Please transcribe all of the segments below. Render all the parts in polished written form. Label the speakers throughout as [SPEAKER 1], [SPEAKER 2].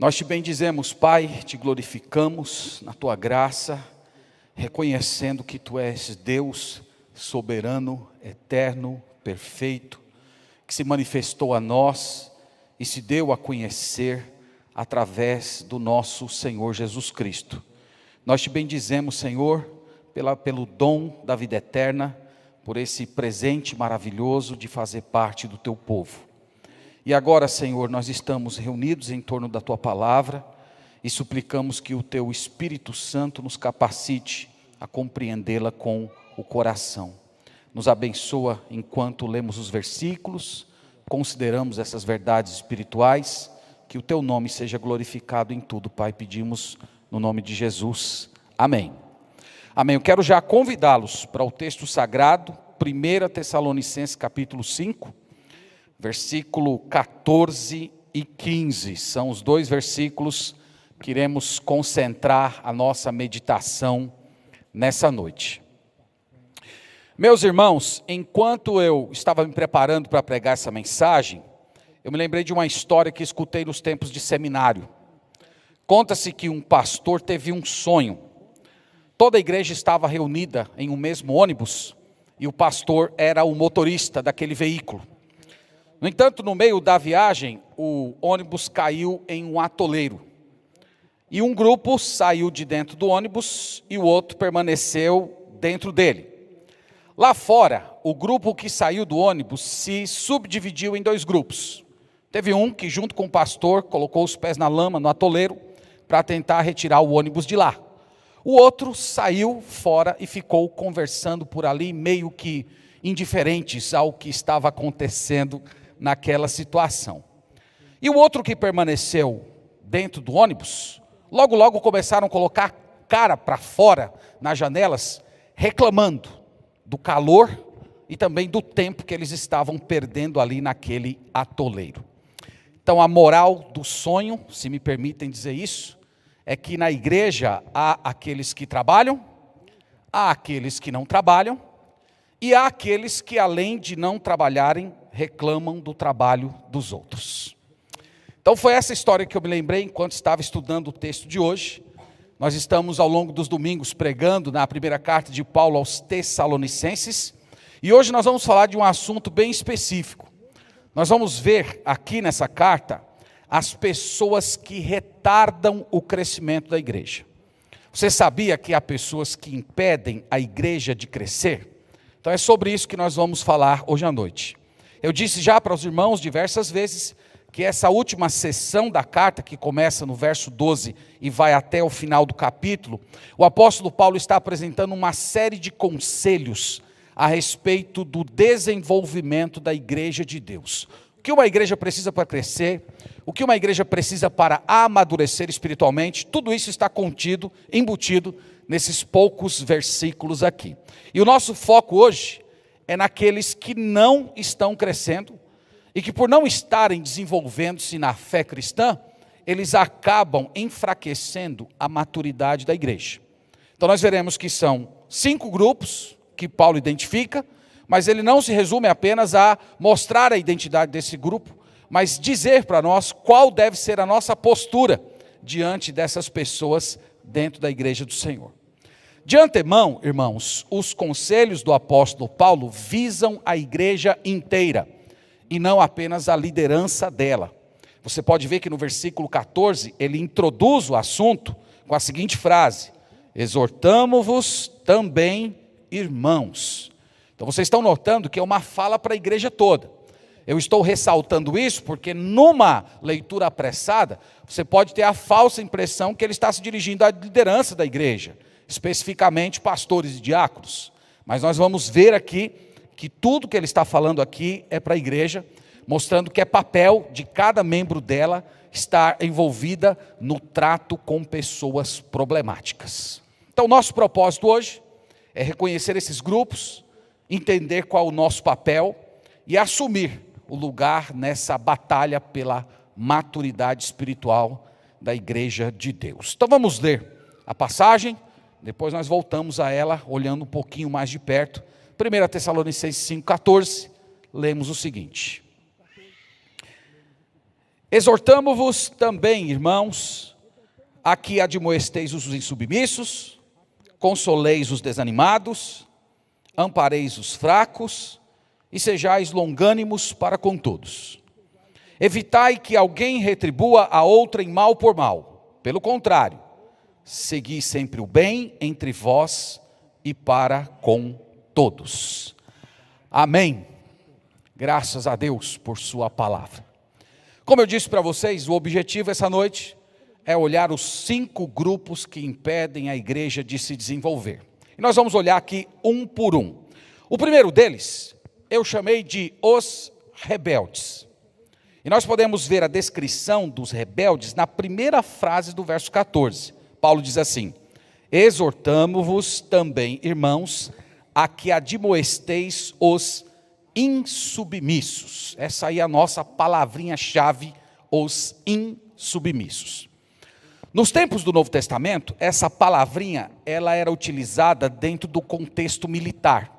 [SPEAKER 1] Nós te bendizemos, Pai, te glorificamos na tua graça, reconhecendo que tu és Deus soberano, eterno, perfeito, que se manifestou a nós e se deu a conhecer através do nosso Senhor Jesus Cristo. Nós te bendizemos, Senhor, pelo dom da vida eterna, por esse presente maravilhoso de fazer parte do teu povo. E agora, Senhor, nós estamos reunidos em torno da tua palavra e suplicamos que o teu Espírito Santo nos capacite a compreendê-la com o coração. Nos abençoa enquanto lemos os versículos, consideramos essas verdades espirituais, que o teu nome seja glorificado em tudo, Pai, pedimos no nome de Jesus. Amém. Amém. Eu quero já convidá-los para o texto sagrado, 1 Tessalonicenses capítulo 5, versículo 14 e 15, são os dois versículos que iremos concentrar a nossa meditação nessa noite. Meus irmãos, enquanto eu estava me preparando para pregar essa mensagem, eu me lembrei de uma história que escutei nos tempos de seminário. Conta-se que um pastor teve um sonho. Toda a igreja estava reunida em um mesmo ônibus e o pastor era o motorista daquele veículo. No entanto, no meio da viagem, o ônibus caiu em um atoleiro. E um grupo saiu de dentro do ônibus e o outro permaneceu dentro dele. Lá fora, o grupo que saiu do ônibus se subdividiu em dois grupos. Teve um que, junto com o pastor, colocou os pés na lama, no atoleiro, para tentar retirar o ônibus de lá. O outro saiu fora e ficou conversando por ali, meio que indiferentes ao que estava acontecendo naquela situação. E o outro que permaneceu dentro do ônibus, logo começaram a colocar cara para fora nas janelas, reclamando do calor e também do tempo que eles estavam perdendo ali naquele atoleiro. Então a moral do sonho, se me permitem dizer isso, é que na igreja há aqueles que trabalham, há aqueles que não trabalham, e há aqueles que, além de não trabalharem, reclamam do trabalho dos outros. Então foi essa história que eu me lembrei enquanto estava estudando o texto de hoje. Nós estamos ao longo dos domingos pregando na primeira carta de Paulo aos Tessalonicenses, e hoje nós vamos falar de um assunto bem específico. Nós vamos ver aqui nessa carta as pessoas que retardam o crescimento da igreja. Você sabia que há pessoas que impedem a igreja de crescer? Então é sobre isso que nós vamos falar hoje à noite. Eu disse já para os irmãos diversas vezes que essa última sessão da carta, que começa no verso 12 e vai até o final do capítulo, o apóstolo Paulo está apresentando uma série de conselhos a respeito do desenvolvimento da igreja de Deus. O que uma igreja precisa para crescer, o que uma igreja precisa para amadurecer espiritualmente, tudo isso está contido, embutido nesses poucos versículos aqui. E o nosso foco hoje é naqueles que não estão crescendo e que, por não estarem desenvolvendo-se na fé cristã, eles acabam enfraquecendo a maturidade da igreja. Então nós veremos que são 5 grupos que Paulo identifica, mas ele não se resume apenas a mostrar a identidade desse grupo, mas dizer para nós qual deve ser a nossa postura diante dessas pessoas dentro da igreja do Senhor. De antemão, irmãos, os conselhos do apóstolo Paulo visam a igreja inteira, e não apenas a liderança dela. Você pode ver que no versículo 14, ele introduz o assunto com a seguinte frase: exortamo-vos também, irmãos. Então vocês estão notando que é uma fala para a igreja toda. Eu estou ressaltando isso porque numa leitura apressada, você pode ter a falsa impressão que ele está se dirigindo à liderança da igreja, especificamente pastores e diáconos. Mas nós vamos ver aqui que tudo que ele está falando aqui é para a igreja, mostrando que é papel de cada membro dela estar envolvida no trato com pessoas problemáticas. Então nosso propósito hoje é reconhecer esses grupos, entender qual é o nosso papel e assumir o lugar nessa batalha pela maturidade espiritual da igreja de Deus. Então vamos ler a passagem, depois nós voltamos a ela olhando um pouquinho mais de perto. 1 Tessalonicenses 5,14, lemos o seguinte: Exortamo-vos também, irmãos, a que admoesteis os insubmissos, consoleis os desanimados, ampareis os fracos e sejais longânimos para com todos. Evitai que alguém retribua a outrem mal por mal. Pelo contrário, segui sempre o bem entre vós e para com todos. Amém. Graças a Deus por sua palavra. Como eu disse para vocês, o objetivo essa noite é olhar os 5 grupos que impedem a igreja de se desenvolver. E nós vamos olhar aqui um por um. O primeiro deles, eu chamei de os rebeldes. E nós podemos ver a descrição dos rebeldes na primeira frase do verso 14. Paulo diz assim: exortamo-vos também, irmãos, a que admoesteis os insubmissos. Essa aí é a nossa palavrinha-chave, os insubmissos. Nos tempos do Novo Testamento, essa palavrinha, ela era utilizada dentro do contexto militar.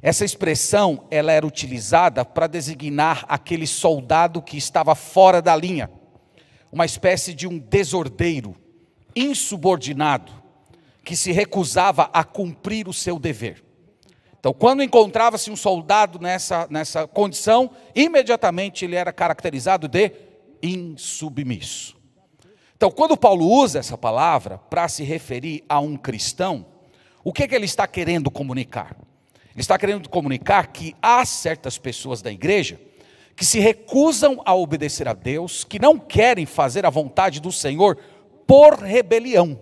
[SPEAKER 1] Essa expressão, ela era utilizada para designar aquele soldado que estava fora da linha, uma espécie de um desordeiro, insubordinado, que se recusava a cumprir o seu dever. Então, quando encontrava-se um soldado nessa condição, imediatamente ele era caracterizado de insubmisso. Então, quando Paulo usa essa palavra para se referir a um cristão, o que ele está querendo comunicar? Ele está querendo comunicar que há certas pessoas da igreja que se recusam a obedecer a Deus, que não querem fazer a vontade do Senhor por rebelião.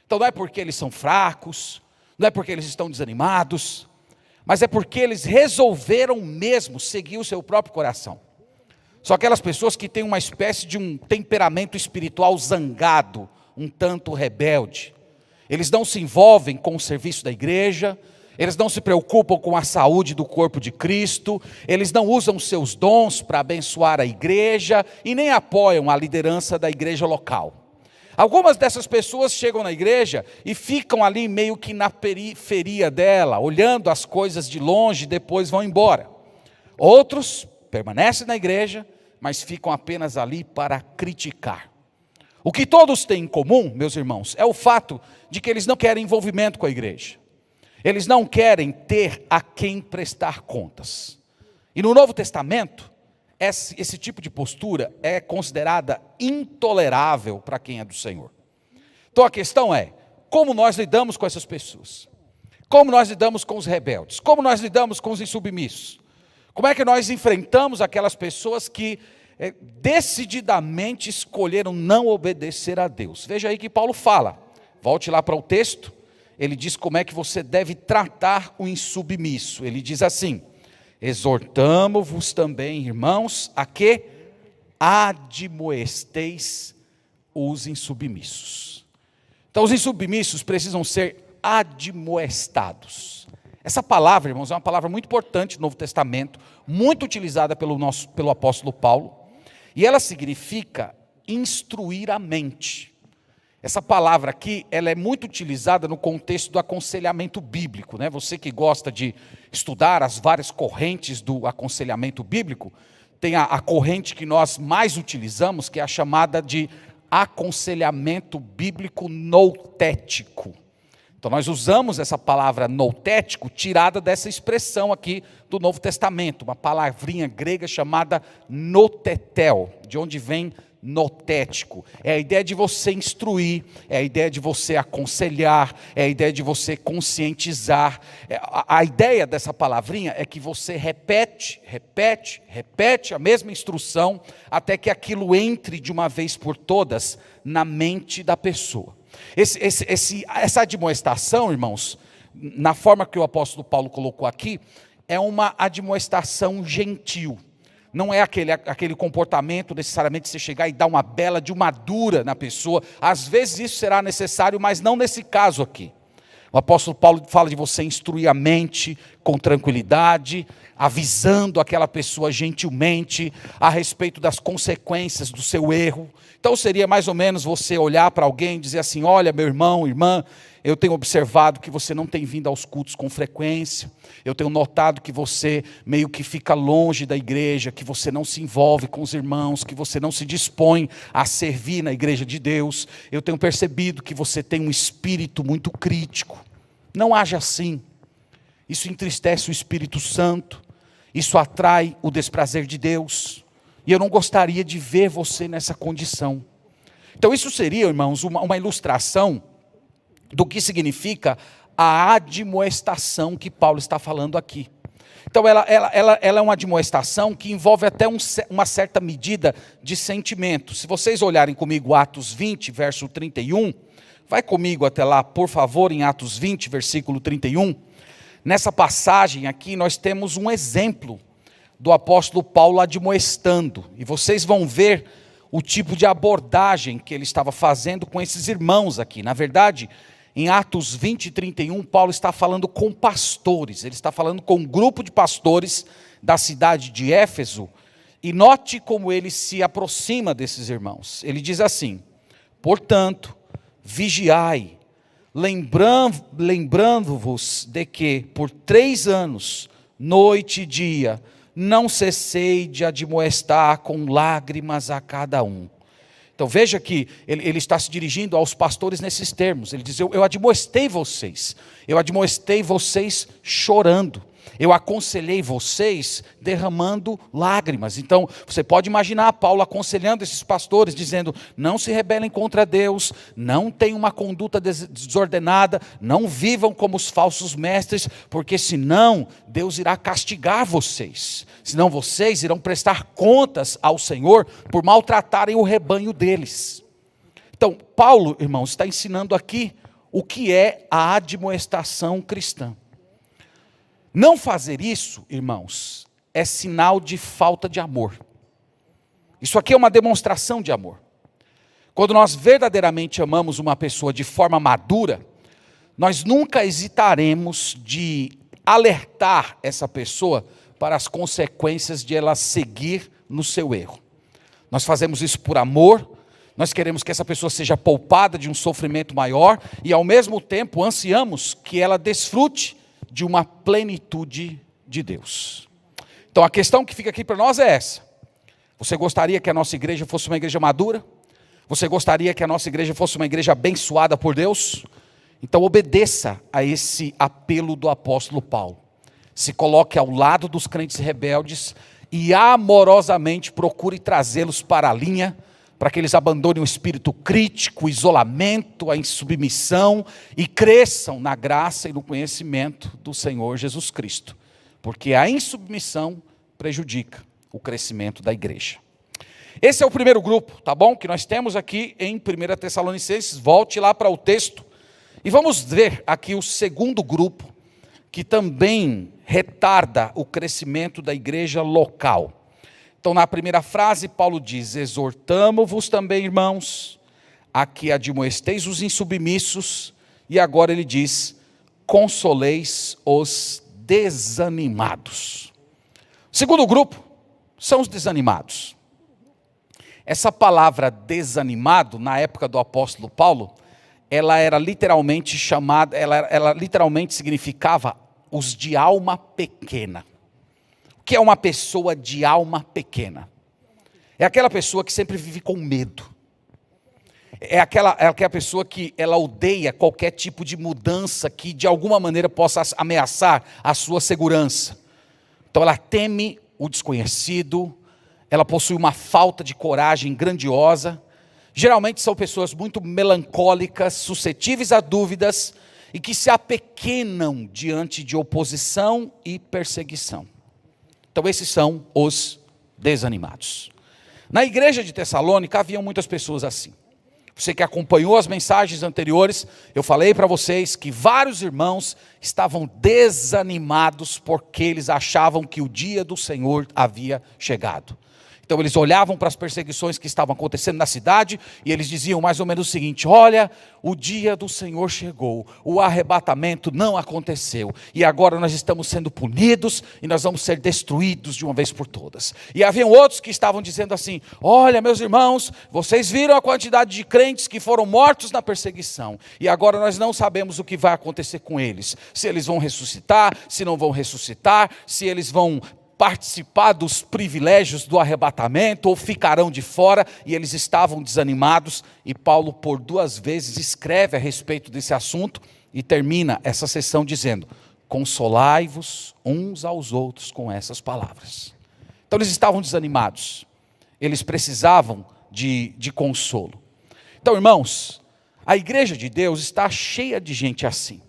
[SPEAKER 1] Então, não é porque eles são fracos, não é porque eles estão desanimados, mas é porque eles resolveram mesmo seguir o seu próprio coração. São aquelas pessoas que têm uma espécie de um temperamento espiritual zangado, um tanto rebelde. Eles não se envolvem com o serviço da igreja, eles não se preocupam com a saúde do corpo de Cristo, eles não usam seus dons para abençoar a igreja e nem apoiam a liderança da igreja local. Algumas dessas pessoas chegam na igreja e ficam ali meio que na periferia dela, olhando as coisas de longe e depois vão embora. Outros permanecem na igreja, mas ficam apenas ali para criticar. O que todos têm em comum, meus irmãos, é o fato de que eles não querem envolvimento com a igreja. Eles não querem ter a quem prestar contas. E no Novo Testamento, esse tipo de postura é considerada intolerável para quem é do Senhor. Então a questão é, como nós lidamos com essas pessoas? Como nós lidamos com os rebeldes? Como nós lidamos com os insubmissos? Como é que nós enfrentamos aquelas pessoas que decididamente escolheram não obedecer a Deus? Veja aí que Paulo fala, volte lá para o texto, ele diz como é que você deve tratar o insubmisso. Ele diz assim: exortamo-vos também, irmãos, a que admoesteis os insubmissos. Então os insubmissos precisam ser admoestados. Essa palavra, irmãos, é uma palavra muito importante no Novo Testamento, muito utilizada pelo apóstolo Paulo, e ela significa instruir a mente. Essa palavra aqui, ela é muito utilizada no contexto do aconselhamento bíblico, né? Você que gosta de estudar as várias correntes do aconselhamento bíblico, tem a corrente que nós mais utilizamos, que é a chamada de aconselhamento bíblico noutético. Então nós usamos essa palavra noutético, tirada dessa expressão aqui do Novo Testamento, uma palavrinha grega chamada notetel, de onde vem notético. É a ideia de você instruir, é a ideia de você aconselhar, é a ideia de você conscientizar. A ideia dessa palavrinha é que você repete a mesma instrução, até que aquilo entre de uma vez por todas na mente da pessoa. Essa admoestação, irmãos, na forma que o apóstolo Paulo colocou aqui, é uma admoestação gentil. Não é aquele comportamento necessariamente de você chegar e dar uma bela de uma dura na pessoa. Às vezes isso será necessário, mas não nesse caso aqui. O apóstolo Paulo fala de você instruir a mente com tranquilidade, avisando aquela pessoa gentilmente a respeito das consequências do seu erro. Então seria mais ou menos você olhar para alguém e dizer assim: olha, meu irmão, irmã, Eu tenho observado que você não tem vindo aos cultos com frequência. Eu tenho notado que você meio que fica longe da igreja, que você não se envolve com os irmãos, que você não se dispõe a servir na igreja de Deus. Eu tenho percebido que você tem um espírito muito crítico. Não haja assim. Isso entristece o Espírito Santo. Isso atrai o desprazer de Deus. E eu não gostaria de ver você nessa condição. Então isso seria, irmãos, uma ilustração do que significa a admoestação que Paulo está falando aqui. Então ela é uma admoestação que envolve até uma certa medida de sentimento. Se vocês olharem comigo Atos 20, verso 31, vai comigo até lá, por favor, em Atos 20, versículo 31. Nessa passagem aqui nós temos um exemplo do apóstolo Paulo admoestando. E vocês vão ver o tipo de abordagem que ele estava fazendo com esses irmãos aqui. Na verdade, em Atos 20 e 31, Paulo está falando com pastores. Ele está falando com um grupo de pastores da cidade de Éfeso. E note como ele se aproxima desses irmãos. Ele diz assim: portanto, vigiai, lembrando-vos de que por 3 anos, noite e dia, não cessei de admoestar com lágrimas a cada um. Então veja que ele está se dirigindo aos pastores nesses termos. Ele diz: eu admoestei vocês chorando. Eu aconselhei vocês derramando lágrimas. Então, você pode imaginar Paulo aconselhando esses pastores, dizendo: não se rebelem contra Deus, não tenham uma conduta desordenada, não vivam como os falsos mestres, porque senão Deus irá castigar vocês. Senão vocês irão prestar contas ao Senhor por maltratarem o rebanho deles. Então, Paulo, irmãos, está ensinando aqui o que é a admoestação cristã. Não fazer isso, irmãos, é sinal de falta de amor. Isso aqui é uma demonstração de amor. Quando nós verdadeiramente amamos uma pessoa de forma madura, nós nunca hesitaremos de alertar essa pessoa para as consequências de ela seguir no seu erro. Nós fazemos isso por amor, nós queremos que essa pessoa seja poupada de um sofrimento maior e ao mesmo tempo ansiamos que ela desfrute de uma plenitude de Deus. Então a questão que fica aqui para nós é essa: você gostaria que a nossa igreja fosse uma igreja madura? Você gostaria que a nossa igreja fosse uma igreja abençoada por Deus? Então obedeça a esse apelo do apóstolo Paulo. Se coloque ao lado dos crentes rebeldes e amorosamente procure trazê-los para a linha, para que eles abandonem o espírito crítico, o isolamento, a insubmissão e cresçam na graça e no conhecimento do Senhor Jesus Cristo. Porque a insubmissão prejudica o crescimento da igreja. Esse é o primeiro grupo, tá bom? Que nós temos aqui em 1 Tessalonicenses. Volte lá para o texto e vamos ver aqui o segundo grupo, que também retarda o crescimento da igreja local. Então, na primeira frase, Paulo diz: exortamo-vos também, irmãos, a que admoesteis os insubmissos. E agora ele diz: consoleis os desanimados. O segundo grupo são os desanimados. Essa palavra desanimado, na época do apóstolo Paulo, ela era literalmente chamada, ela literalmente significava os de alma pequena. O que é uma pessoa de alma pequena? É aquela pessoa que sempre vive com medo. É aquela pessoa que ela odeia qualquer tipo de mudança que de alguma maneira possa ameaçar a sua segurança. Então ela teme o desconhecido, ela possui uma falta de coragem grandiosa. Geralmente são pessoas muito melancólicas, suscetíveis a dúvidas e que se apequenam diante de oposição e perseguição. Então esses são os desanimados. Na igreja de Tessalônica haviam muitas pessoas assim. Você que acompanhou as mensagens anteriores, eu falei para vocês que vários irmãos estavam desanimados porque eles achavam que o dia do Senhor havia chegado. Então eles olhavam para as perseguições que estavam acontecendo na cidade e eles diziam mais ou menos o seguinte: olha, o dia do Senhor chegou, o arrebatamento não aconteceu e agora nós estamos sendo punidos e nós vamos ser destruídos de uma vez por todas. E haviam outros que estavam dizendo assim: olha, meus irmãos, vocês viram a quantidade de crentes que foram mortos na perseguição e agora nós não sabemos o que vai acontecer com eles, se eles vão ressuscitar, se não vão ressuscitar, se eles vão participar dos privilégios do arrebatamento ou ficarão de fora. E eles estavam desanimados, e Paulo por 2 vezes escreve a respeito desse assunto e termina essa sessão dizendo: consolai-vos uns aos outros com essas palavras. Então eles estavam desanimados, eles precisavam de consolo. Então, irmãos, a igreja de Deus está cheia de gente assim,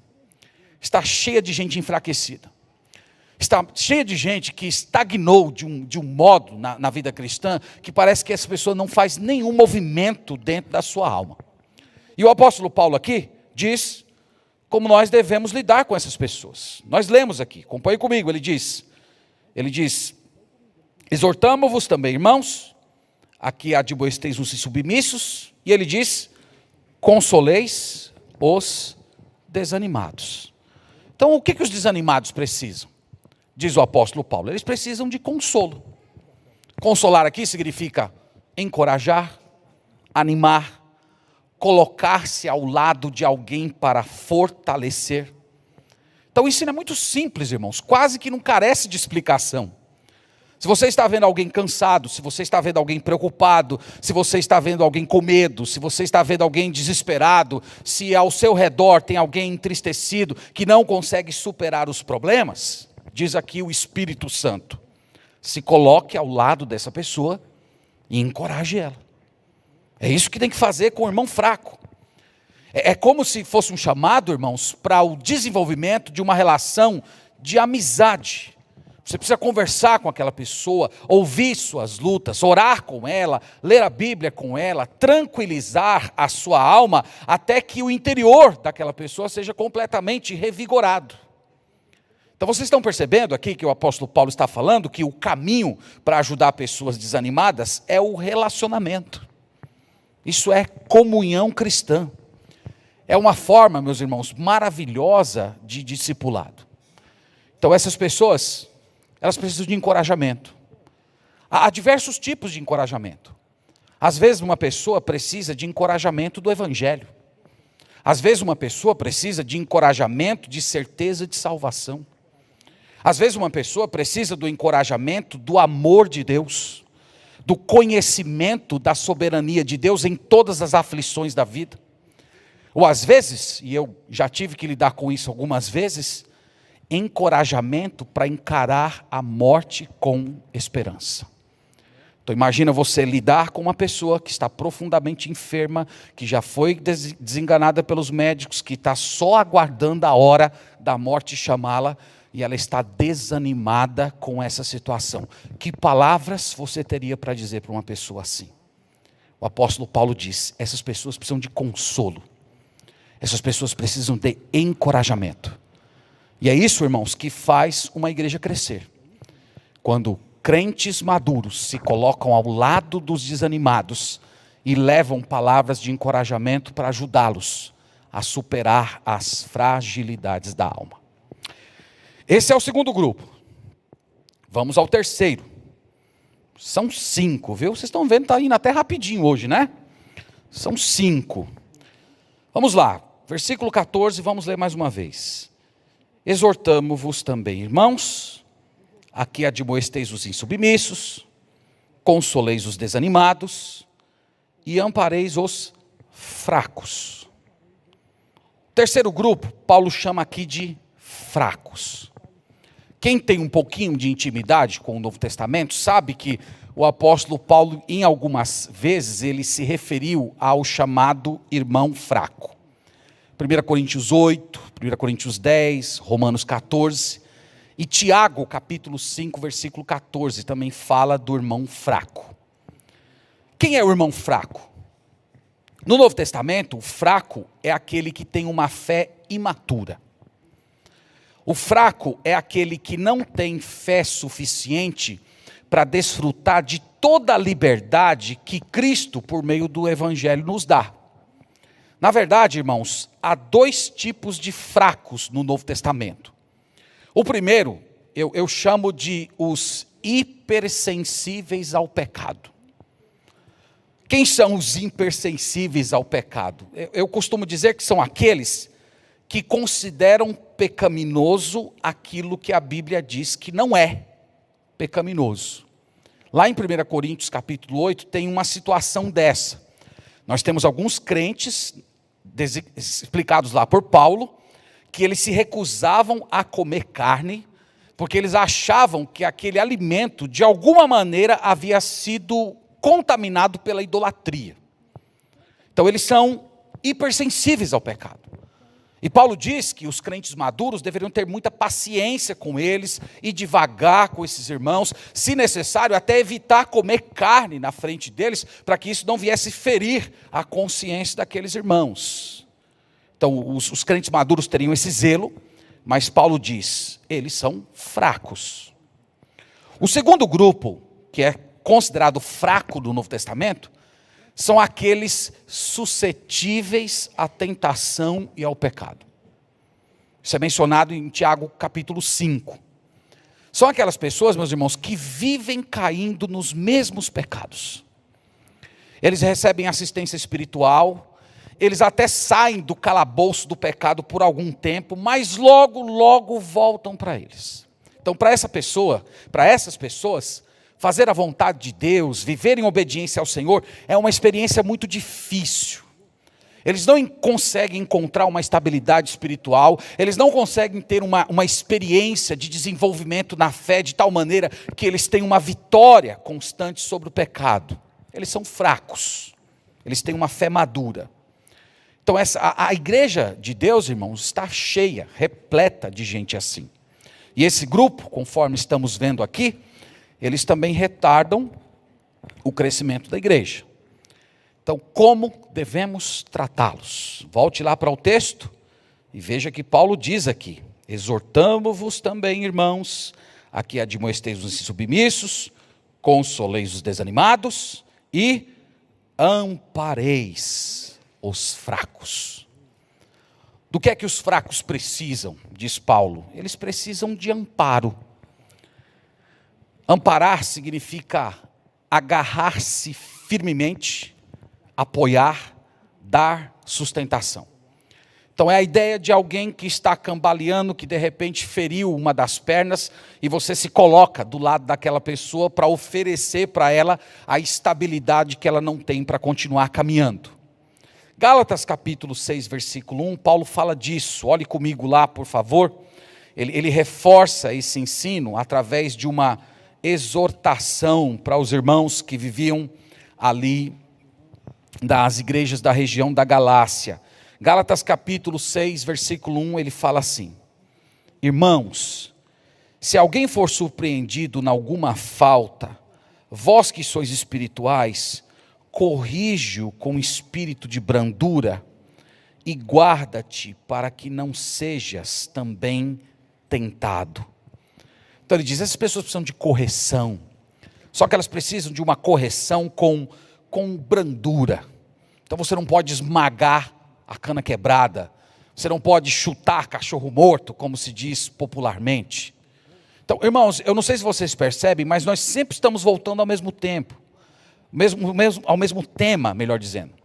[SPEAKER 1] está cheia de gente enfraquecida, está cheia de gente que estagnou de um modo na vida cristã, que parece que essa pessoa não faz nenhum movimento dentro da sua alma. E o apóstolo Paulo aqui diz como nós devemos lidar com essas pessoas. Nós lemos aqui, acompanhe comigo, ele diz, exortamo-vos também, irmãos, aqui admoesteis-vos submissos, e ele diz, consoleis os desanimados. Então o que os desanimados precisam? Diz o apóstolo Paulo, eles precisam de consolo. Consolar aqui significa encorajar, animar, colocar-se ao lado de alguém para fortalecer. Então isso é muito simples, irmãos, quase que não carece de explicação. Se você está vendo alguém cansado, se você está vendo alguém preocupado, se você está vendo alguém com medo, se você está vendo alguém desesperado, se ao seu redor tem alguém entristecido que não consegue superar os problemas, diz aqui o Espírito Santo, se coloque ao lado dessa pessoa e encoraje ela. É isso que tem que fazer com o irmão fraco. É como se fosse um chamado, irmãos, para o desenvolvimento de uma relação de amizade. Você precisa conversar com aquela pessoa, ouvir suas lutas, orar com ela, ler a Bíblia com ela, tranquilizar a sua alma, até que o interior daquela pessoa seja completamente revigorado. Então vocês estão percebendo aqui que o apóstolo Paulo está falando que o caminho para ajudar pessoas desanimadas é o relacionamento. Isso é comunhão cristã. É uma forma, meus irmãos, maravilhosa de discipulado. Então essas pessoas, elas precisam de encorajamento. Há diversos tipos de encorajamento. Às vezes uma pessoa precisa de encorajamento do evangelho. Às vezes uma pessoa precisa de encorajamento de certeza de salvação. Às vezes uma pessoa precisa do encorajamento do amor de Deus, do conhecimento da soberania de Deus em todas as aflições da vida. Ou às vezes, e eu já tive que lidar com isso algumas vezes, encorajamento para encarar a morte com esperança. Então imagina você lidar com uma pessoa que está profundamente enferma, que já foi desenganada pelos médicos, que está só aguardando a hora da morte chamá-la, e ela está desanimada com essa situação. Que palavras você teria para dizer para uma pessoa assim? O apóstolo Paulo diz, essas pessoas precisam de consolo. Essas pessoas precisam de encorajamento. E é isso, irmãos, que faz uma igreja crescer. Quando crentes maduros se colocam ao lado dos desanimados e levam palavras de encorajamento para ajudá-los a superar as fragilidades da alma. Esse é o segundo grupo. Vamos ao terceiro. São 5, viu? Vocês estão vendo, está indo até rapidinho hoje, né? São 5. Vamos lá, versículo 14, vamos ler mais uma vez. Exortamo-vos também, irmãos, aqui admoesteis os insubmissos, consoleis os desanimados e ampareis os fracos. Terceiro grupo, Paulo chama aqui de fracos. Quem tem um pouquinho de intimidade com o Novo Testamento sabe que o apóstolo Paulo, em algumas vezes, ele se referiu ao chamado irmão fraco. 1 Coríntios 8, 1 Coríntios 10, Romanos 14, e Tiago, capítulo 5, versículo 14, também fala do irmão fraco. Quem é o irmão fraco? No Novo Testamento, o fraco é aquele que tem uma fé imatura. O fraco é aquele que não tem fé suficiente para desfrutar de toda a liberdade que Cristo, por meio do Evangelho, nos dá. Na verdade, irmãos, há dois tipos de fracos no Novo Testamento. O primeiro, eu chamo de os hipersensíveis ao pecado. Quem são os hipersensíveis ao pecado? Eu costumo dizer que são aqueles que consideram pecaminoso aquilo que a Bíblia diz que não é pecaminoso. Lá em 1 Coríntios capítulo 8 tem uma situação dessa. Nós temos alguns crentes, explicados lá por Paulo, que eles se recusavam a comer carne, porque eles achavam que aquele alimento, de alguma maneira, havia sido contaminado pela idolatria. Então eles são hipersensíveis ao pecado. E Paulo diz que os crentes maduros deveriam ter muita paciência com eles e devagar com esses irmãos, se necessário até evitar comer carne na frente deles, para que isso não viesse ferir a consciência daqueles irmãos. Então os crentes maduros teriam esse zelo, mas Paulo diz, eles são fracos. O segundo grupo, que é considerado fraco do Novo Testamento, são aqueles suscetíveis à tentação e ao pecado. Isso é mencionado em Tiago capítulo 5. São aquelas pessoas, meus irmãos, que vivem caindo nos mesmos pecados. Eles recebem assistência espiritual, eles até saem do calabouço do pecado por algum tempo, mas logo voltam para eles. Então, para essas pessoas, fazer a vontade de Deus, viver em obediência ao Senhor, é uma experiência muito difícil. Eles não conseguem encontrar uma estabilidade espiritual, eles não conseguem ter uma experiência de desenvolvimento na fé, de tal maneira que eles têm uma vitória constante sobre o pecado. Eles são fracos, eles têm uma fé madura. Então a igreja de Deus, irmãos, está cheia, repleta de gente assim. E esse grupo, conforme estamos vendo aqui, eles também retardam o crescimento da igreja. Então, como devemos tratá-los? Volte lá para o texto e veja que Paulo diz aqui: exortamo-vos também, irmãos, a que admoesteis os insubmissos, consoleis os desanimados e ampareis os fracos. Do que é que os fracos precisam, diz Paulo? Eles precisam de amparo. Amparar significa agarrar-se firmemente, apoiar, dar sustentação. Então é a ideia de alguém que está cambaleando, que de repente feriu uma das pernas, e você se coloca do lado daquela pessoa para oferecer para ela a estabilidade que ela não tem para continuar caminhando. Gálatas capítulo 6, versículo 1, Paulo fala disso. Olhe comigo lá, por favor. Ele reforça esse ensino através de uma exortação para os irmãos que viviam ali das igrejas da região da Galácia. Gálatas capítulo 6, versículo 1, ele fala assim: irmãos, se alguém for surpreendido em alguma falta, vós que sois espirituais, corrige-o com espírito de brandura e guarda-te para que não sejas também tentado. Então ele diz, essas pessoas precisam de correção, só que elas precisam de uma correção com brandura. Então você não pode esmagar a cana quebrada, você não pode chutar cachorro morto, como se diz popularmente. Então, irmãos, eu não sei se vocês percebem, mas nós sempre estamos voltando ao mesmo tempo, ao mesmo tema, melhor dizendo.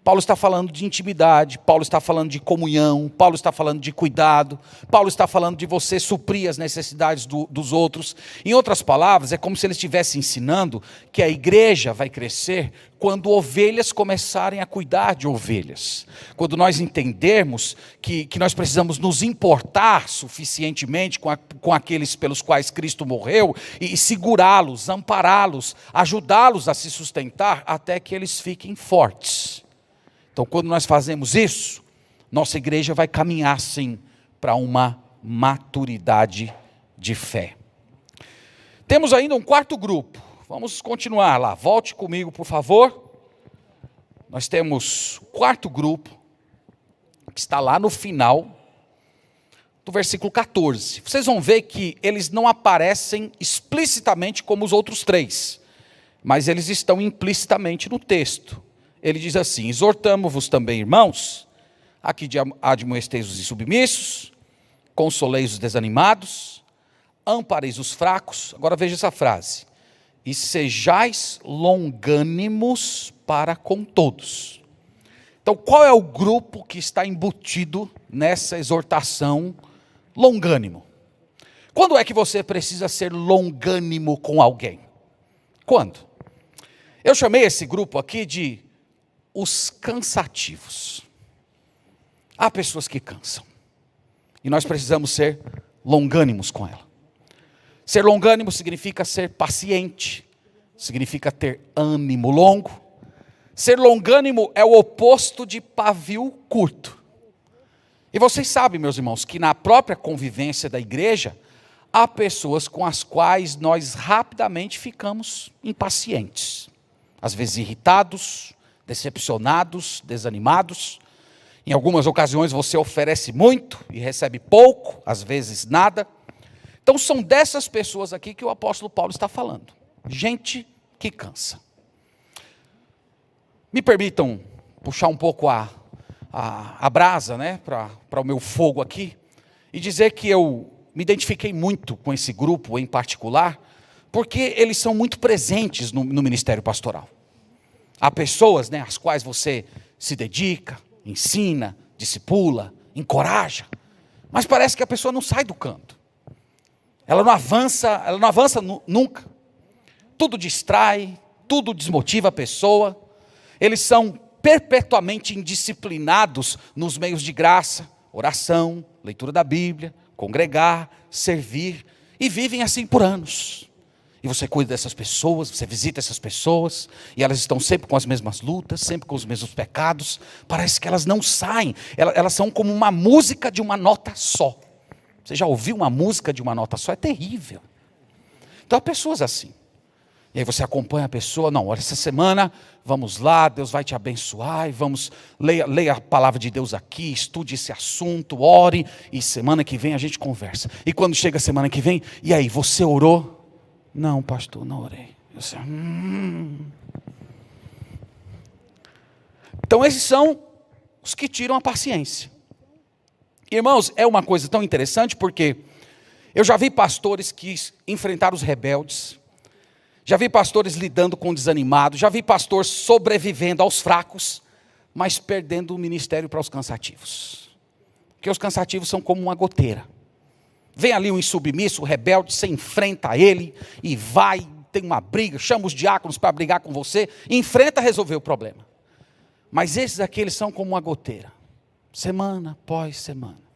[SPEAKER 1] Paulo está falando de intimidade, Paulo está falando de comunhão, Paulo está falando de cuidado, Paulo está falando de você suprir as necessidades dos outros. Em outras palavras, é como se ele estivesse ensinando que a igreja vai crescer quando ovelhas começarem a cuidar de ovelhas. Quando nós entendermos que nós precisamos nos importar suficientemente com aqueles pelos quais Cristo morreu e segurá-los, ampará-los, ajudá-los a se sustentar até que eles fiquem fortes. Então, quando nós fazemos isso, nossa igreja vai caminhar, sim, para uma maturidade de fé. Temos ainda um quarto grupo. Vamos continuar lá. Volte comigo, por favor. Nós temos o quarto grupo, que está lá no final do versículo 14. Vocês vão ver que eles não aparecem explicitamente como os outros três. mas eles estão implicitamente no texto. Ele diz assim: exortamo-vos também, irmãos, aqui admoesteis os insubmissos, consoleis os desanimados, ampareis os fracos. Agora veja essa frase: e sejais longânimos para com todos. Então, qual é o grupo que está embutido nessa exortação longânimo? Quando é que você precisa ser longânimo com alguém? Quando? Eu chamei esse grupo aqui de os cansativos. Há pessoas que cansam, e nós precisamos ser longânimos com ela. Ser longânimo significa ser paciente, significa ter ânimo longo. Ser longânimo é o oposto de pavio curto. E vocês sabem, meus irmãos, que na própria convivência da igreja, há pessoas com as quais nós rapidamente ficamos impacientes. Às vezes irritados, decepcionados, desanimados. Em algumas ocasiões você oferece muito e recebe pouco, às vezes nada. Então são dessas pessoas aqui que o apóstolo Paulo está falando. Gente que cansa. Me permitam puxar um pouco a brasa, né, para o meu fogo aqui, e dizer que eu me identifiquei muito com esse grupo em particular, porque eles são muito presentes no ministério pastoral. Há pessoas, né, às quais você se dedica, ensina, discipula, encoraja, mas parece que a pessoa não sai do canto. Ela não avança nunca. Tudo distrai, tudo desmotiva a pessoa. Eles são perpetuamente indisciplinados nos meios de graça, oração, leitura da Bíblia, congregar, servir, e vivem assim por anos. E você cuida dessas pessoas, você visita essas pessoas, e elas estão sempre com as mesmas lutas, sempre com os mesmos pecados. Parece que elas não saem, elas são como uma música de uma nota só. Você já ouviu uma música de uma nota só? É terrível. Então há pessoas assim. E aí você acompanha a pessoa: não, olha, essa semana vamos lá, Deus vai te abençoar, e vamos, leia a palavra de Deus aqui, estude esse assunto, ore, e semana que vem a gente conversa. E quando chega a semana que vem, e aí, você orou? Não, pastor, não orei. Eu sei, Então esses são os que tiram a paciência. Irmãos, é uma coisa tão interessante, porque eu já vi pastores que enfrentaram os rebeldes, já vi pastores lidando com desanimados, já vi pastor sobrevivendo aos fracos, mas perdendo o ministério para os cansativos. Porque os cansativos são como uma goteira. Vem ali um insubmisso, o rebelde, você enfrenta ele e vai, tem uma briga, chama os diáconos para brigar com você, enfrenta, resolver o problema. Mas esses aqui, eles são como uma goteira, semana após semana.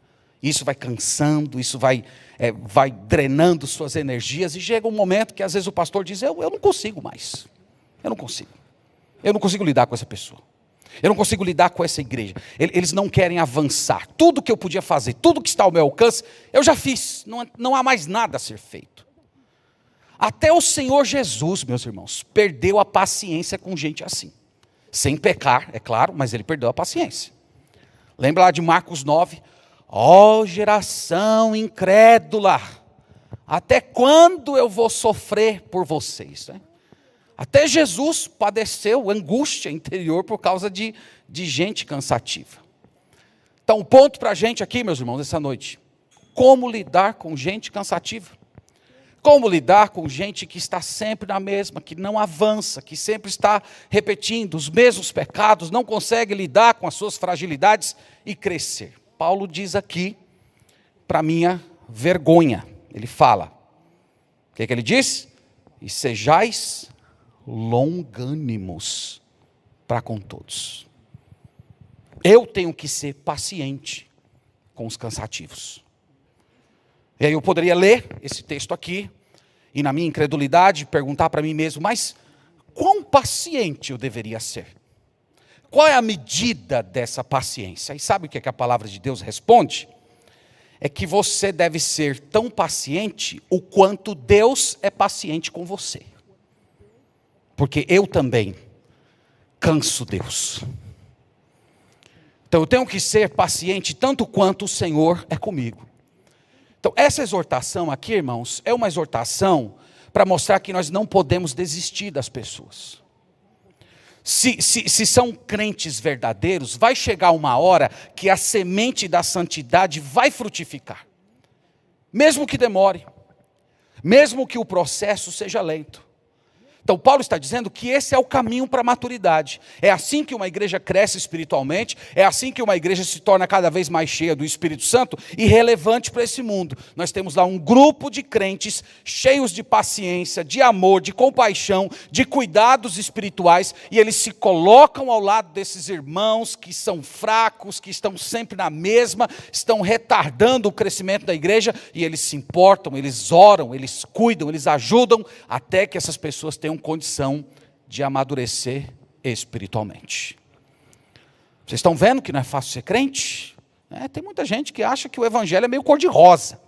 [SPEAKER 1] Isso vai cansando, isso vai drenando suas energias, e chega um momento que às vezes o pastor diz: eu não consigo mais, eu não consigo lidar com essa pessoa, eu não consigo lidar com essa igreja, eles não querem avançar, tudo que eu podia fazer, tudo que está ao meu alcance, eu já fiz, não há mais nada a ser feito. Até o Senhor Jesus, meus irmãos, perdeu a paciência com gente assim, sem pecar, é claro, mas ele perdeu a paciência. Lembra lá de Marcos 9, ó geração incrédula, até quando eu vou sofrer por vocês, né? Até Jesus padeceu angústia interior por causa de gente cansativa. Então, um ponto para a gente aqui, meus irmãos, essa noite: como lidar com gente cansativa? Como lidar com gente que está sempre na mesma, que não avança, que sempre está repetindo os mesmos pecados, não consegue lidar com as suas fragilidades e crescer? Paulo diz aqui, para minha vergonha, ele fala, o que ele diz? E sejais longânimos para com todos. Eu tenho que ser paciente com os cansativos. E aí eu poderia ler esse texto aqui, e na minha incredulidade perguntar para mim mesmo: mas quão paciente eu deveria ser? Qual é a medida dessa paciência? E sabe o que a palavra de Deus responde? É que você deve ser tão paciente o quanto Deus é paciente com você. Porque eu também canso Deus. Então eu tenho que ser paciente tanto quanto o Senhor é comigo. Então essa exortação aqui, irmãos, é uma exortação para mostrar que nós não podemos desistir das pessoas. Se são crentes verdadeiros, vai chegar uma hora que a semente da santidade vai frutificar. Mesmo que demore, mesmo que o processo seja lento. Então Paulo está dizendo que esse é o caminho para a maturidade. É assim que uma igreja cresce espiritualmente, é assim que uma igreja se torna cada vez mais cheia do Espírito Santo e relevante para esse mundo. Nós temos lá um grupo de crentes cheios de paciência, de amor, de compaixão, de cuidados espirituais, e eles se colocam ao lado desses irmãos que são fracos, que estão sempre na mesma, estão retardando o crescimento da igreja, e eles se importam, eles oram, eles cuidam, eles ajudam, até que essas pessoas tenham condição de amadurecer espiritualmente. Vocês estão vendo que não é fácil ser crente? Tem muita gente que acha que o evangelho é meio cor-de-rosa,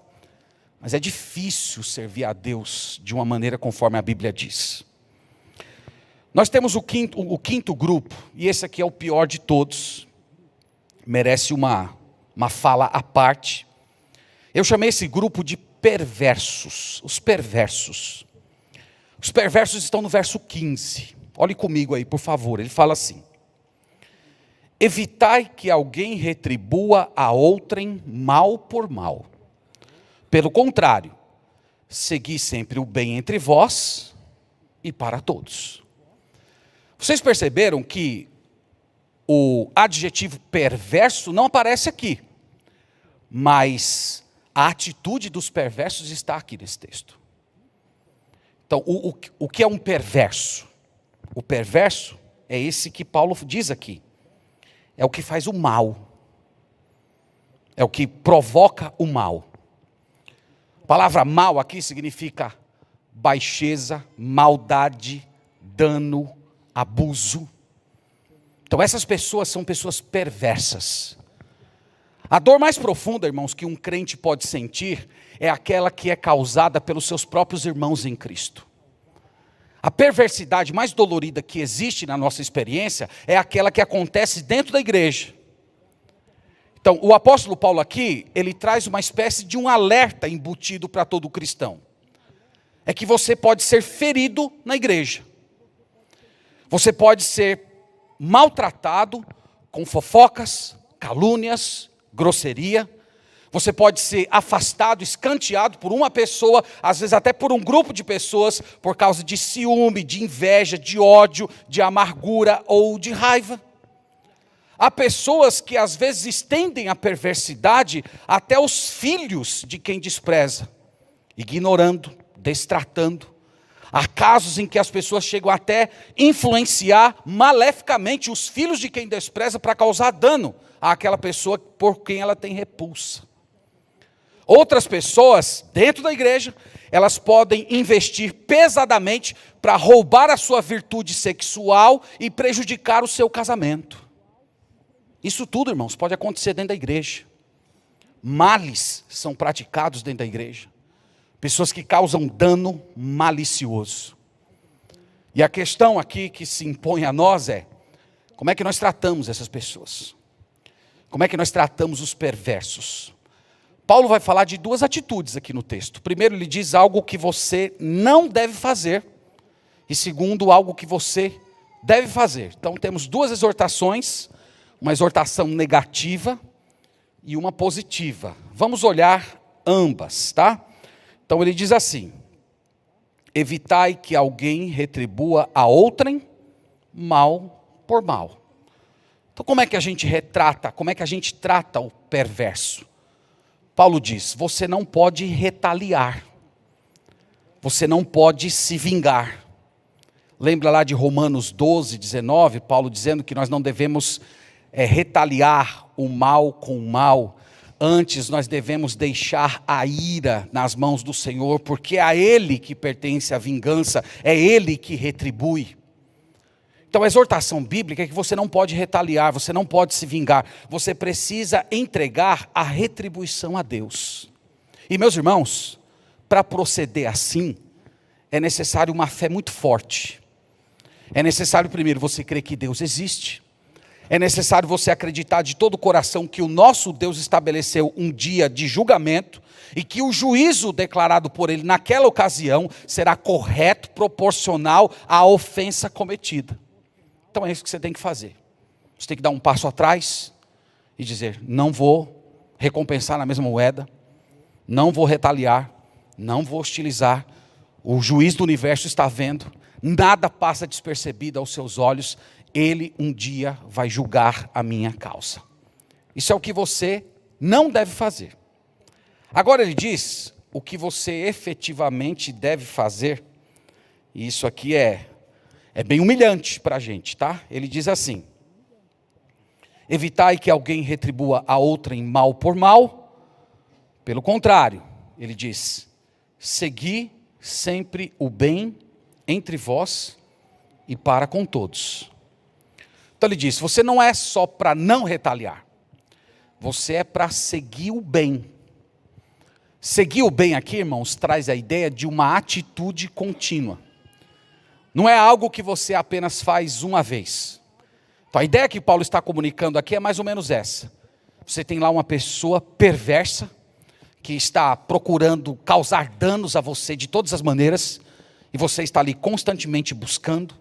[SPEAKER 1] mas é difícil servir a Deus de uma maneira conforme a Bíblia diz. Nós temos o quinto grupo, e esse aqui é o pior de todos, merece uma fala à parte. Eu chamei esse grupo de perversos, os perversos. Os perversos estão no verso 15. Olhe comigo aí, por favor. Ele fala assim: evitai que alguém retribua a outrem mal por mal. Pelo contrário, segui sempre o bem entre vós e para todos. Vocês perceberam que o adjetivo perverso não aparece aqui, mas a atitude dos perversos está aqui nesse texto. Então, o que é um perverso? O perverso é esse que Paulo diz aqui. É o que faz o mal. É o que provoca o mal. A palavra mal aqui significa baixeza, maldade, dano, abuso. Então essas pessoas são pessoas perversas. A dor mais profunda, irmãos, que um crente pode sentir é aquela que é causada pelos seus próprios irmãos em Cristo. A perversidade mais dolorida que existe na nossa experiência é aquela que acontece dentro da igreja. Então, o apóstolo Paulo aqui, ele traz uma espécie de um alerta embutido para todo cristão. É que você pode ser ferido na igreja. Você pode ser maltratado com fofocas, calúnias, grosseria. Você pode ser afastado, escanteado por uma pessoa, às vezes até por um grupo de pessoas, por causa de ciúme, de inveja, de ódio, de amargura ou de raiva. Há pessoas que às vezes estendem a perversidade até os filhos de quem despreza, ignorando, destratando. Há casos em que as pessoas chegam até influenciar maleficamente os filhos de quem despreza para causar dano àquela pessoa por quem ela tem repulsa. Outras pessoas, dentro da igreja, elas podem investir pesadamente para roubar a sua virtude sexual e prejudicar o seu casamento. Isso tudo, irmãos, pode acontecer dentro da igreja. Males são praticados dentro da igreja. Pessoas que causam dano malicioso. E a questão aqui que se impõe a nós é: como é que nós tratamos essas pessoas? Como é que nós tratamos os perversos? Paulo vai falar de duas atitudes aqui no texto. Primeiro, ele diz algo que você não deve fazer. E segundo, algo que você deve fazer. Então temos duas exortações. Uma exortação negativa e uma positiva. Vamos olhar ambas, tá? Então ele diz assim: evitai que alguém retribua a outrem mal por mal. Então como é que a gente retrata, como é que a gente trata o perverso? Paulo diz: você não pode retaliar. Você não pode se vingar. Lembra lá de Romanos 12, 19, Paulo dizendo que nós não devemos retaliar o mal com o mal. Antes nós devemos deixar a ira nas mãos do Senhor, porque é a Ele que pertence a vingança, é Ele que retribui. Então a exortação bíblica é que você não pode retaliar, você não pode se vingar, você precisa entregar a retribuição a Deus. E meus irmãos, para proceder assim, é necessário uma fé muito forte. É necessário primeiro você crer que Deus existe. É necessário você acreditar de todo o coração que o nosso Deus estabeleceu um dia de julgamento e que o juízo declarado por Ele naquela ocasião será correto, proporcional à ofensa cometida. Então é isso que você tem que fazer. Você tem que dar um passo atrás e dizer: não vou recompensar na mesma moeda, não vou retaliar, não vou hostilizar. O juiz do universo está vendo, nada passa despercebido aos seus olhos. Ele um dia vai julgar a minha causa. Isso é o que você não deve fazer. Agora ele diz o que você efetivamente deve fazer. E isso aqui é bem humilhante para a gente, tá? Ele diz assim: evitai que alguém retribua a outrem mal por mal. Pelo contrário, ele diz: segui sempre o bem entre vós e para com todos. Então ele diz: você não é só para não retaliar, você é para seguir o bem. Seguir o bem aqui, irmãos, traz a ideia de uma atitude contínua. Não é algo que você apenas faz uma vez. Então a ideia que Paulo está comunicando aqui é mais ou menos essa. Você tem lá uma pessoa perversa, que está procurando causar danos a você de todas as maneiras, e você está ali constantemente buscando,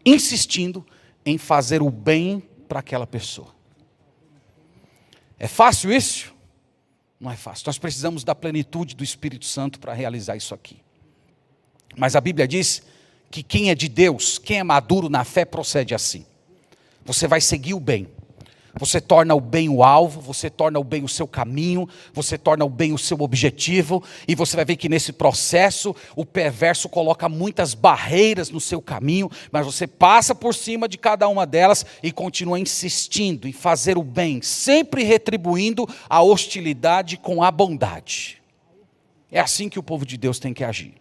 [SPEAKER 1] insistindo em fazer o bem para aquela pessoa. É fácil isso? Não é fácil. Nós precisamos da plenitude do Espírito Santo para realizar isso aqui. Mas a Bíblia diz que quem é de Deus, quem é maduro na fé, procede assim. Você vai seguir o bem. Você torna o bem o alvo, você torna o bem o seu caminho, você torna o bem o seu objetivo, e você vai ver que nesse processo o perverso coloca muitas barreiras no seu caminho, mas você passa por cima de cada uma delas e continua insistindo em fazer o bem, sempre retribuindo a hostilidade com a bondade. É assim que o povo de Deus tem que agir.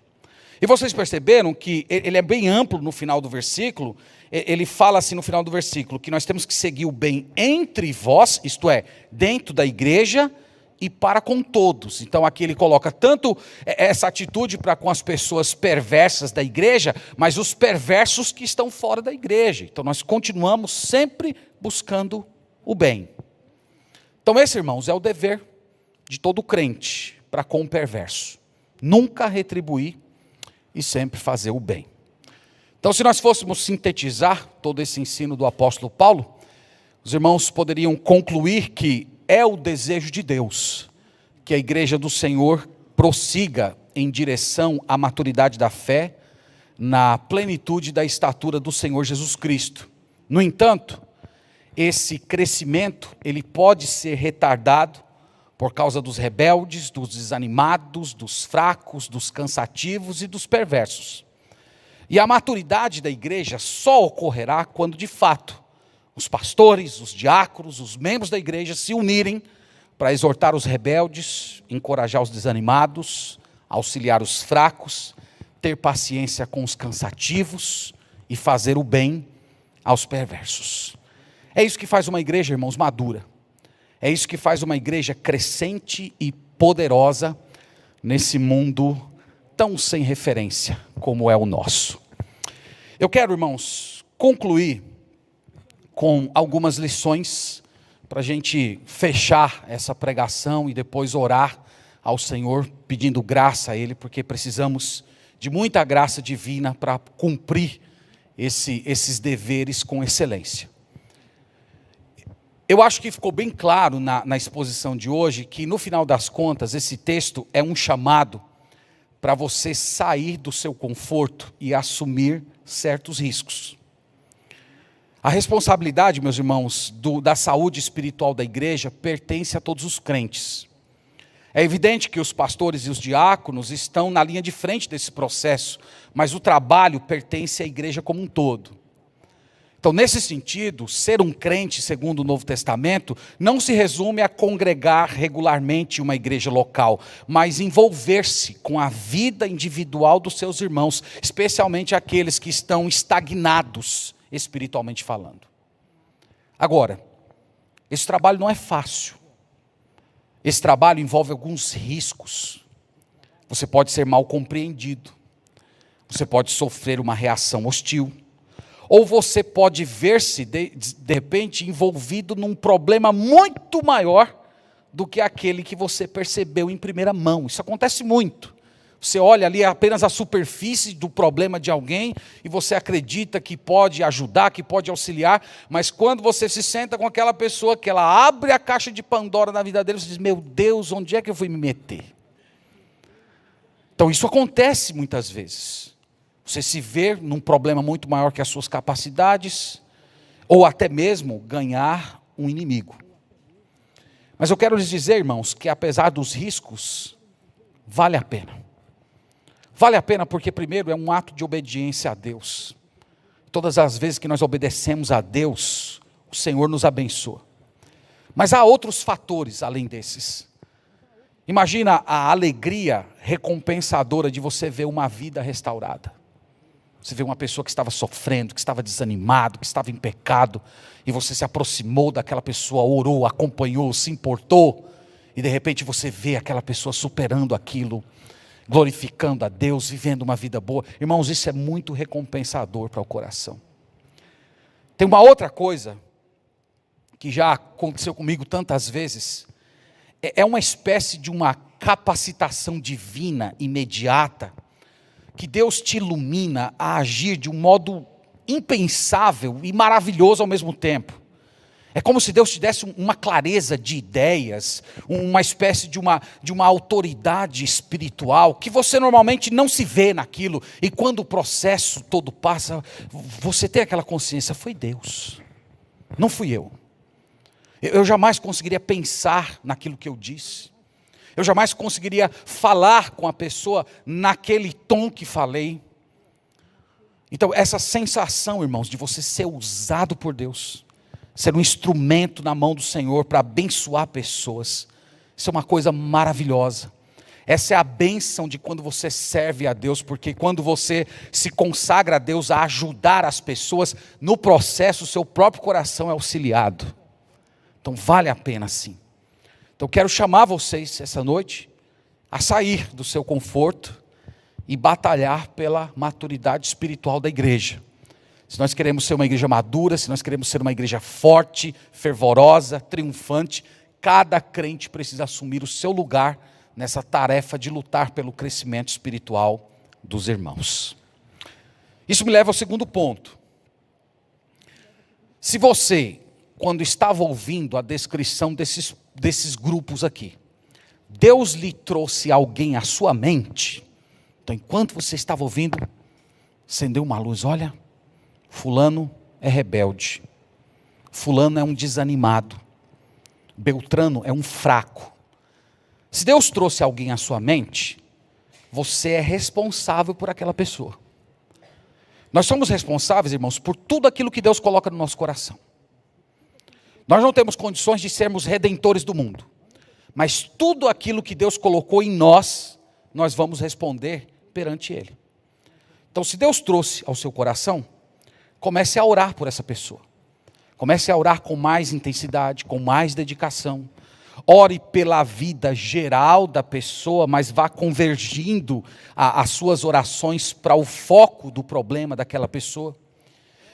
[SPEAKER 1] E vocês perceberam que ele é bem amplo no final do versículo. Ele fala assim no final do versículo, que nós temos que seguir o bem entre vós, isto é, dentro da igreja e para com todos. Então aqui ele coloca tanto essa atitude para com as pessoas perversas da igreja, mas os perversos que estão fora da igreja. Então nós continuamos sempre buscando o bem. Então esse, irmãos, é o dever de todo crente para com o perverso. Nunca retribuir e sempre fazer o bem. Então, se nós fôssemos sintetizar todo esse ensino do apóstolo Paulo, os irmãos poderiam concluir que é o desejo de Deus que a igreja do Senhor prossiga em direção à maturidade da fé, na plenitude da estatura do Senhor Jesus Cristo. No entanto, esse crescimento, ele pode ser retardado por causa dos rebeldes, dos desanimados, dos fracos, dos cansativos e dos perversos. E a maturidade da igreja só ocorrerá quando, de fato, os pastores, os diáconos, os membros da igreja se unirem para exortar os rebeldes, encorajar os desanimados, auxiliar os fracos, ter paciência com os cansativos e fazer o bem aos perversos. É isso que faz uma igreja, irmãos, madura. É isso que faz uma igreja crescente e poderosa nesse mundo tão sem referência como é o nosso. Eu quero, irmãos, concluir com algumas lições para a gente fechar essa pregação e depois orar ao Senhor, pedindo graça a Ele, porque precisamos de muita graça divina para cumprir esses deveres com excelência. Eu acho que ficou bem claro na exposição de hoje que, no final das contas, esse texto é um chamado para você sair do seu conforto e assumir certos riscos. A responsabilidade, meus irmãos, da saúde espiritual da igreja pertence a todos os crentes. É evidente que os pastores e os diáconos estão na linha de frente desse processo, mas o trabalho pertence à igreja como um todo. Então, nesse sentido, ser um crente, segundo o Novo Testamento, não se resume a congregar regularmente em uma igreja local, mas envolver-se com a vida individual dos seus irmãos, especialmente aqueles que estão estagnados, espiritualmente falando. Agora, esse trabalho não é fácil. Esse trabalho envolve alguns riscos. Você pode ser mal compreendido. Você pode sofrer uma reação hostil. Ou você pode ver-se, de repente, envolvido num problema muito maior do que aquele que você percebeu em primeira mão. Isso acontece muito. Você olha ali apenas a superfície do problema de alguém e você acredita que pode ajudar, que pode auxiliar, mas quando você se senta com aquela pessoa, que ela abre a caixa de Pandora na vida dele, você diz, meu Deus, onde é que eu fui me meter? Então isso acontece muitas vezes. Você se vê num problema muito maior que as suas capacidades, ou até mesmo ganhar um inimigo. Mas eu quero lhes dizer, irmãos, que apesar dos riscos, vale a pena. Vale a pena porque, primeiro, é um ato de obediência a Deus. Todas as vezes que nós obedecemos a Deus, o Senhor nos abençoa. Mas há outros fatores além desses. Imagina a alegria recompensadora de você ver uma vida restaurada. Você vê uma pessoa que estava sofrendo, que estava desanimado, que estava em pecado, e você se aproximou daquela pessoa, orou, acompanhou, se importou, e de repente você vê aquela pessoa superando aquilo, glorificando a Deus, vivendo uma vida boa. Irmãos, isso é muito recompensador para o coração. Tem uma outra coisa, que já aconteceu comigo tantas vezes, é uma espécie de uma capacitação divina, imediata, que Deus te ilumina a agir de um modo impensável e maravilhoso ao mesmo tempo. É como se Deus te desse uma clareza de ideias, uma espécie de uma autoridade espiritual, que você normalmente não se vê naquilo, e quando o processo todo passa, você tem aquela consciência, foi Deus, não fui eu. Eu jamais conseguiria pensar naquilo que eu disse, eu jamais conseguiria falar com a pessoa naquele tom que falei. Então essa sensação, irmãos, de você ser usado por Deus, ser um instrumento na mão do Senhor para abençoar pessoas, isso é uma coisa maravilhosa. Essa é a bênção de quando você serve a Deus, porque quando você se consagra a Deus a ajudar as pessoas, no processo o seu próprio coração é auxiliado. Então vale a pena sim. Então quero chamar vocês essa noite a sair do seu conforto e batalhar pela maturidade espiritual da igreja. Se nós queremos ser uma igreja madura, se nós queremos ser uma igreja forte, fervorosa, triunfante, cada crente precisa assumir o seu lugar nessa tarefa de lutar pelo crescimento espiritual dos irmãos. Isso me leva ao segundo ponto. Se você, quando estava ouvindo a descrição desses grupos aqui, Deus lhe trouxe alguém à sua mente, então enquanto você estava ouvindo, acendeu uma luz, olha, fulano é rebelde, fulano é um desanimado, Beltrano é um fraco. Se Deus trouxe alguém à sua mente, você é responsável por aquela pessoa. Nós somos responsáveis, irmãos, por tudo aquilo que Deus coloca no nosso coração. Nós não temos condições de sermos redentores do mundo, mas tudo aquilo que Deus colocou em nós, nós vamos responder perante Ele. Então, se Deus trouxe ao seu coração, comece a orar por essa pessoa. Comece a orar com mais intensidade, com mais dedicação. Ore pela vida geral da pessoa, mas vá convergindo as suas orações para o foco do problema daquela pessoa.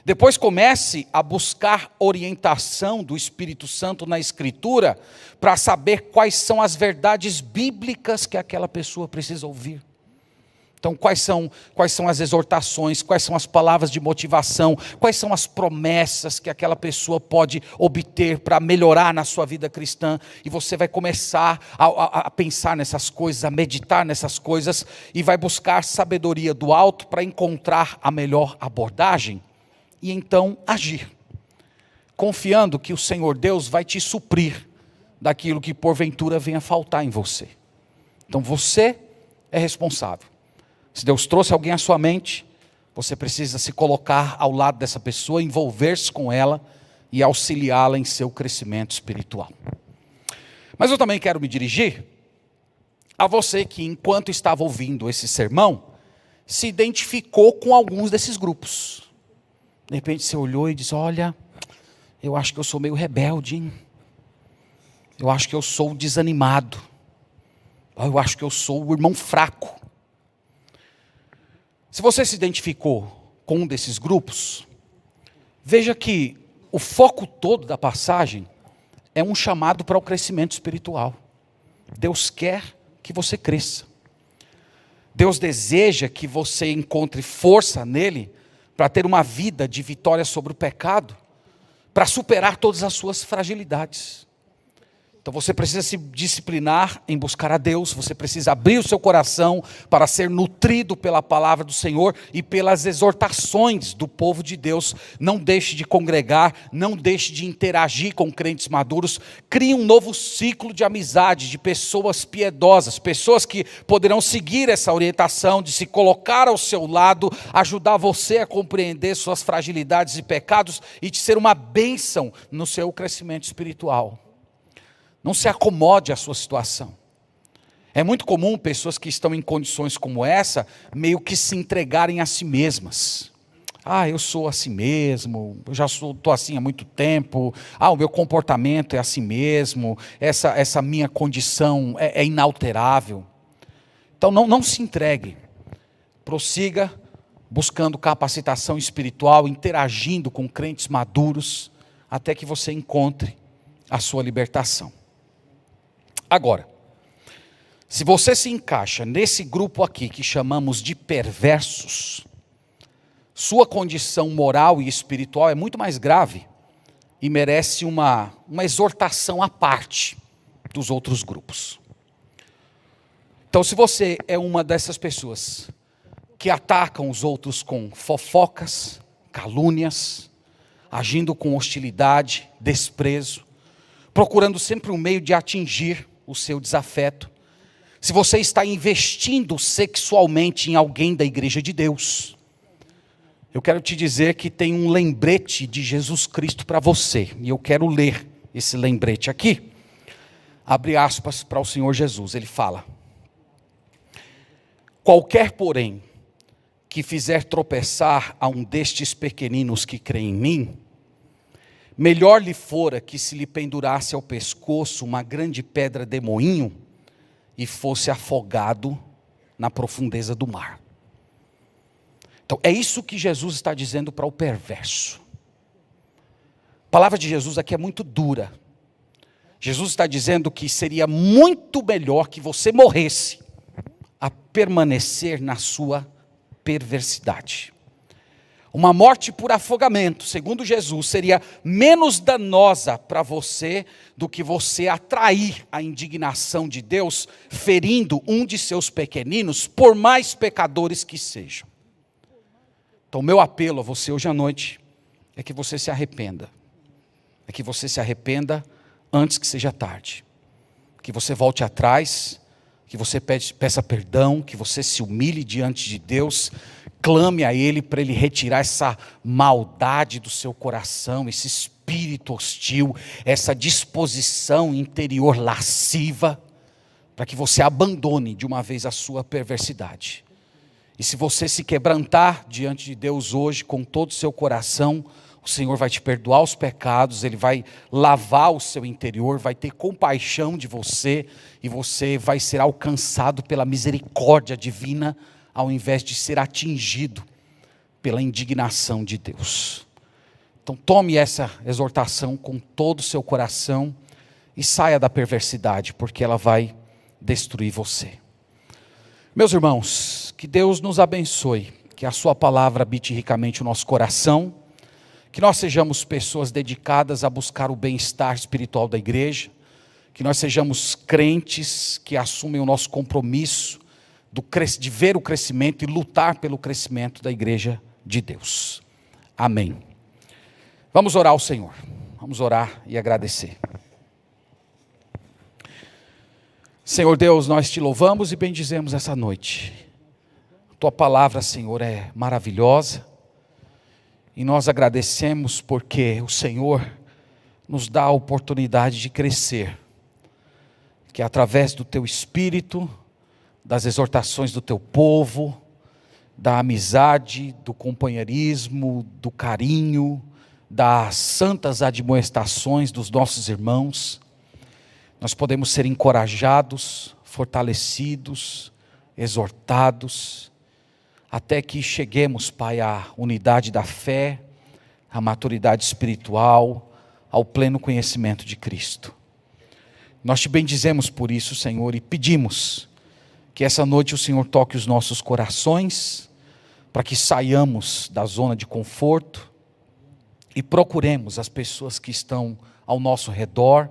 [SPEAKER 1] Depois comece a buscar orientação do Espírito Santo na Escritura, para saber quais são as verdades bíblicas que aquela pessoa precisa ouvir. Então, quais são as exortações, quais são as palavras de motivação, quais são as promessas que aquela pessoa pode obter para melhorar na sua vida cristã, e você vai começar a pensar nessas coisas, a meditar nessas coisas, e vai buscar sabedoria do alto para encontrar a melhor abordagem, e então agir, confiando que o Senhor Deus vai te suprir daquilo que porventura venha faltar em você. Então você é responsável. Se Deus trouxe alguém à sua mente, você precisa se colocar ao lado dessa pessoa, envolver-se com ela e auxiliá-la em seu crescimento espiritual. Mas eu também quero me dirigir a você que, enquanto estava ouvindo esse sermão, se identificou com alguns desses grupos. De repente você olhou e disse, olha, eu acho que eu sou meio rebelde, hein? Eu acho que eu sou desanimado. Eu acho que eu sou o irmão fraco. Se você se identificou com um desses grupos, Veja que o foco todo da passagem é um chamado para o crescimento espiritual. Deus quer que você cresça. Deus deseja que você encontre força nele para ter uma vida de vitória sobre o pecado, para superar todas as suas fragilidades. Então você precisa se disciplinar em buscar a Deus, você precisa abrir o seu coração para ser nutrido pela palavra do Senhor e pelas exortações do povo de Deus. Não deixe de congregar, não deixe de interagir com crentes maduros. Crie um novo ciclo de amizade, de pessoas piedosas, pessoas que poderão seguir essa orientação de se colocar ao seu lado, ajudar você a compreender suas fragilidades e pecados e de ser uma bênção no seu crescimento espiritual. Não se acomode à sua situação. É muito comum pessoas que estão em condições como essa, meio que se entregarem a si mesmas. Eu sou assim mesmo, eu já estou assim há muito tempo. O meu comportamento é assim mesmo, essa minha condição é inalterável. Então não se entregue. Prossiga buscando capacitação espiritual, interagindo com crentes maduros, até que você encontre a sua libertação. Agora, se você se encaixa nesse grupo aqui que chamamos de perversos, sua condição moral e espiritual é muito mais grave e merece uma exortação à parte dos outros grupos. Então, se você é uma dessas pessoas que atacam os outros com fofocas, calúnias, agindo com hostilidade, desprezo, procurando sempre um meio de atingir o seu desafeto, se você está investindo sexualmente em alguém da igreja de Deus, eu quero te dizer que tem um lembrete de Jesus Cristo para você, e eu quero ler esse lembrete aqui. Abre aspas para o Senhor Jesus, ele fala: qualquer, porém, que fizer tropeçar a um destes pequeninos que creem em mim, melhor lhe fora que se lhe pendurasse ao pescoço uma grande pedra de moinho e fosse afogado na profundeza do mar. Então é isso que Jesus está dizendo para o perverso. A palavra de Jesus aqui é muito dura. Jesus está dizendo que seria muito melhor que você morresse a permanecer na sua perversidade. Uma morte por afogamento, segundo Jesus, seria menos danosa para você do que você atrair a indignação de Deus, ferindo um de seus pequeninos, por mais pecadores que sejam. Então, o meu apelo a você hoje à noite é que você se arrependa. É que você se arrependa antes que seja tarde. Que você volte atrás, que você peça perdão, que você se humilhe diante de Deus, clame a Ele para Ele retirar essa maldade do seu coração, esse espírito hostil, essa disposição interior lasciva, para que você abandone de uma vez a sua perversidade. E se você se quebrantar diante de Deus hoje com todo o seu coração, o Senhor vai te perdoar os pecados, Ele vai lavar o seu interior, vai ter compaixão de você, e você vai ser alcançado pela misericórdia divina, ao invés de ser atingido pela indignação de Deus. Então tome essa exortação com todo o seu coração e saia da perversidade, porque ela vai destruir você. Meus irmãos, que Deus nos abençoe, que a sua palavra habite ricamente o nosso coração, que nós sejamos pessoas dedicadas a buscar o bem-estar espiritual da igreja, que nós sejamos crentes que assumem o nosso compromisso de ver o crescimento e lutar pelo crescimento da igreja de Deus. Amém. Vamos orar ao Senhor. Vamos orar e agradecer. Senhor Deus, nós te louvamos e bendizemos essa noite. Tua palavra, Senhor, é maravilhosa. E nós agradecemos porque o Senhor nos dá a oportunidade de crescer. Que através do teu Espírito, das exortações do teu povo, da amizade, do companheirismo, do carinho, das santas admoestações dos nossos irmãos, nós podemos ser encorajados, fortalecidos, exortados, até que cheguemos, Pai, à unidade da fé, à maturidade espiritual, ao pleno conhecimento de Cristo. Nós te bendizemos por isso, Senhor, e pedimos que essa noite o Senhor toque os nossos corações, para que saiamos da zona de conforto e procuremos as pessoas que estão ao nosso redor,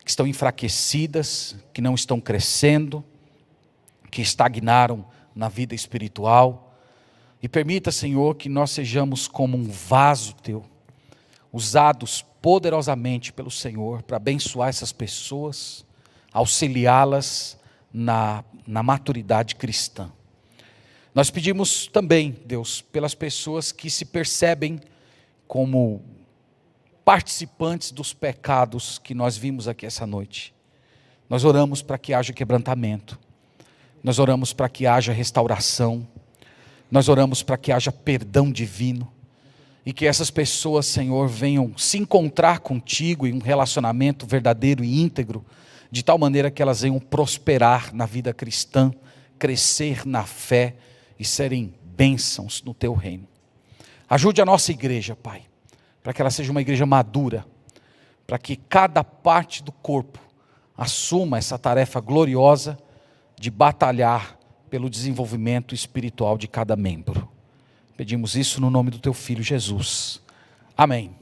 [SPEAKER 1] que estão enfraquecidas, que não estão crescendo, que estagnaram na vida espiritual. E permita, Senhor, que nós sejamos como um vaso teu, usados poderosamente pelo Senhor para abençoar essas pessoas, auxiliá-las na maturidade cristã. Nós pedimos também, Deus, pelas pessoas que se percebem como participantes dos pecados que nós vimos aqui essa noite. Nós oramos para que haja quebrantamento, nós oramos para que haja restauração, nós oramos para que haja perdão divino, e que essas pessoas, Senhor, venham se encontrar contigo em um relacionamento verdadeiro e íntegro, de tal maneira que elas venham prosperar na vida cristã, crescer na fé e serem bênçãos no teu reino. Ajude a nossa igreja, Pai, para que ela seja uma igreja madura, para que cada parte do corpo assuma essa tarefa gloriosa de batalhar pelo desenvolvimento espiritual de cada membro. Pedimos isso no nome do teu Filho Jesus. Amém.